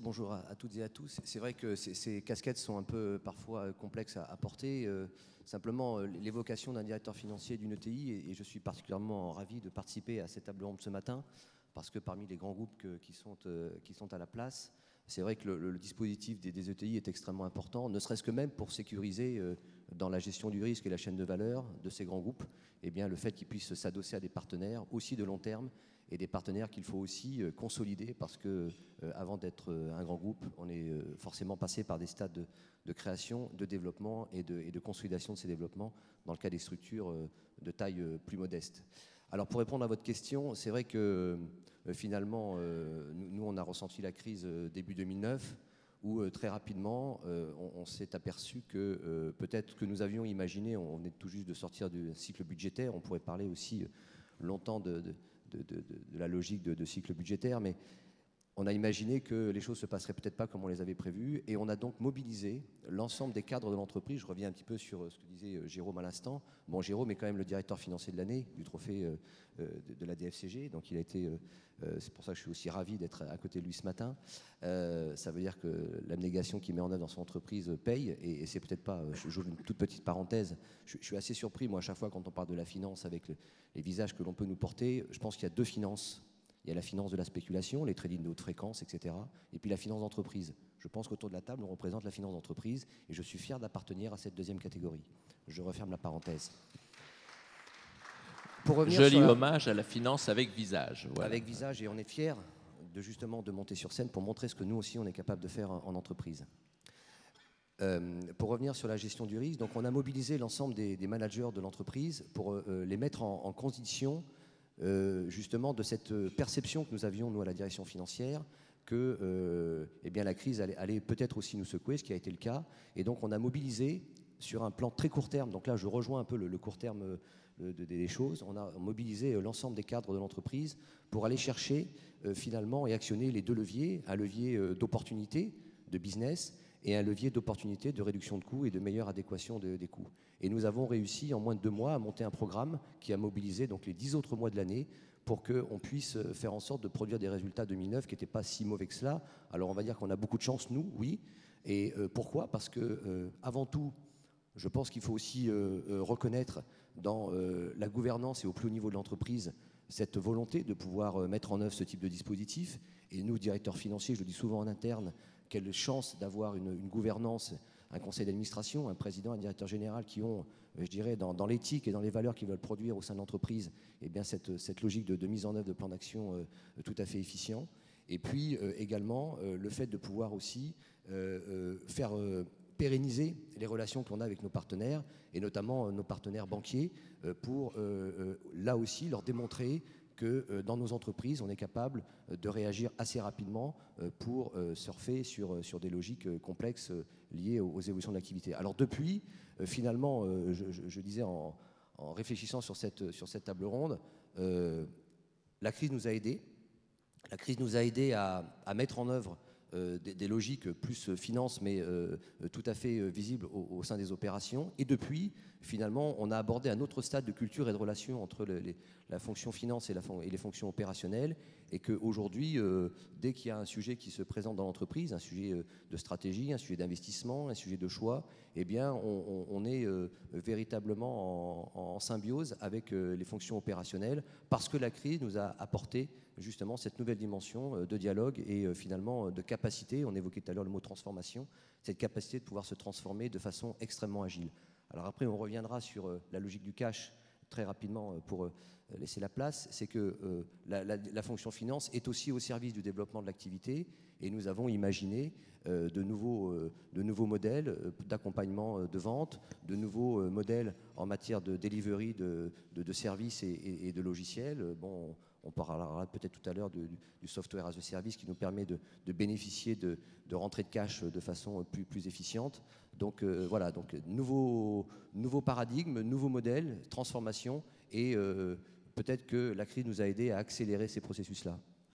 bonjour à toutes et à tous. C'est vrai que ces casquettes sont un peu parfois complexes à porter. Simplement, l'évocation d'un directeur financier d'une ETI, et je suis particulièrement ravi de participer à cette table ronde ce matin, parce que parmi les grands groupes qui sont à la place, c'est vrai que le dispositif des ETI est extrêmement important, ne serait-ce que même pour sécuriser dans la gestion du risque et la chaîne de valeur de ces grands groupes, eh bien, le fait qu'ils puissent s'adosser à des partenaires aussi de long terme, et des partenaires qu'il faut aussi consolider parce que avant d'être un grand groupe, on est forcément passé par des stades de création, de développement et de consolidation de ces développements dans le cas des structures de taille plus modeste. Alors pour répondre à votre question, c'est vrai que finalement, nous on a ressenti la crise début 2009 où très rapidement on s'est aperçu que peut-être que nous avions imaginé, on est tout juste de sortir du cycle budgétaire, on pourrait parler aussi longtemps de la logique de cycle budgétaire, mais on a imaginé que les choses ne se passeraient peut-être pas comme on les avait prévues, et on a donc mobilisé l'ensemble des cadres de l'entreprise. Je reviens un petit peu sur ce que disait Jérôme à l'instant. Bon, Jérôme est quand même le directeur financier de l'année du trophée de la DFCG, donc il a été, c'est pour ça que je suis aussi ravi d'être à côté de lui ce matin. Ça veut dire que l'abnégation qu'il met en œuvre dans son entreprise paye, et c'est peut-être pas, j'ouvre une toute petite parenthèse, je suis assez surpris, moi, à chaque fois quand on parle de la finance avec les visages que l'on peut nous porter. Je pense qu'il y a deux finances. Il y a la finance de la spéculation, les trading de haute fréquence, etc. Et puis la finance d'entreprise. Je pense qu'autour de la table, on représente la finance d'entreprise et je suis fier d'appartenir à cette deuxième catégorie. Je referme la parenthèse. Joli hommage à la finance avec visage. Voilà. Avec visage, et on est fier justement de monter sur scène pour montrer ce que nous aussi on est capable de faire en entreprise. Pour revenir sur la gestion du risque, donc on a mobilisé l'ensemble des managers de l'entreprise pour les mettre en condition justement de cette perception que nous avions, nous, à la direction financière, que eh bien, la crise allait peut-être aussi nous secouer, ce qui a été le cas. Et donc, on a mobilisé sur un plan très court terme, donc là, je rejoins un peu le court terme des choses, on a mobilisé l'ensemble des cadres de l'entreprise pour aller chercher finalement et actionner les deux leviers, un levier d'opportunité, de business, et un levier d'opportunité de réduction de coûts et de meilleure adéquation des coûts. Et nous avons réussi en moins de 2 mois à monter un programme qui a mobilisé donc les 10 autres mois de l'année pour qu'on puisse faire en sorte de produire des résultats 2009 qui n'étaient pas si mauvais que cela. Alors on va dire qu'on a beaucoup de chance, nous, oui. Et pourquoi ? Parce que avant tout, je pense qu'il faut aussi reconnaître dans la gouvernance et au plus haut niveau de l'entreprise cette volonté de pouvoir mettre en œuvre ce type de dispositif. Et nous, directeurs financiers, je le dis souvent en interne, quelle chance d'avoir une gouvernance, un conseil d'administration, un président, un directeur général qui ont, je dirais, dans l'éthique et dans les valeurs qu'ils veulent produire au sein de l'entreprise, eh bien cette logique de mise en œuvre de plan d'action tout à fait efficient. Et puis également le fait de pouvoir aussi faire pérenniser les relations que l'on a avec nos partenaires, et notamment nos partenaires banquiers, pour là aussi leur démontrer que dans nos entreprises, on est capable de réagir assez rapidement pour surfer sur des logiques complexes liées aux évolutions de l'activité. Alors depuis, finalement, je disais en réfléchissant sur cette table ronde, la crise nous a aidés. La crise nous a aidés à mettre en œuvre des logiques plus finance, mais tout à fait visibles au sein des opérations. Et depuis, finalement, on a abordé un autre stade de culture et de relation entre la fonction finance et les fonctions opérationnelles, et qu'aujourd'hui, dès qu'il y a un sujet qui se présente dans l'entreprise, un sujet de stratégie, un sujet d'investissement, un sujet de choix, eh bien, on est véritablement en symbiose avec les fonctions opérationnelles, parce que la crise nous a apporté justement cette nouvelle dimension de dialogue et finalement de capacité, on évoquait tout à l'heure le mot transformation, cette capacité de pouvoir se transformer de façon extrêmement agile. Alors après, on reviendra sur la logique du cash très rapidement pour laisser la place. C'est que la fonction finance est aussi au service du développement de l'activité, et nous avons imaginé de nouveaux modèles d'accompagnement de vente, de nouveaux modèles en matière de delivery de services et de logiciels. Bon, on parlera peut-être tout à l'heure du software as a service qui nous permet de bénéficier de rentrées de cash de façon plus efficiente. Donc voilà, donc nouveau paradigme, nouveau modèle, transformation, et peut-être que la crise nous a aidés à accélérer ces processus-là.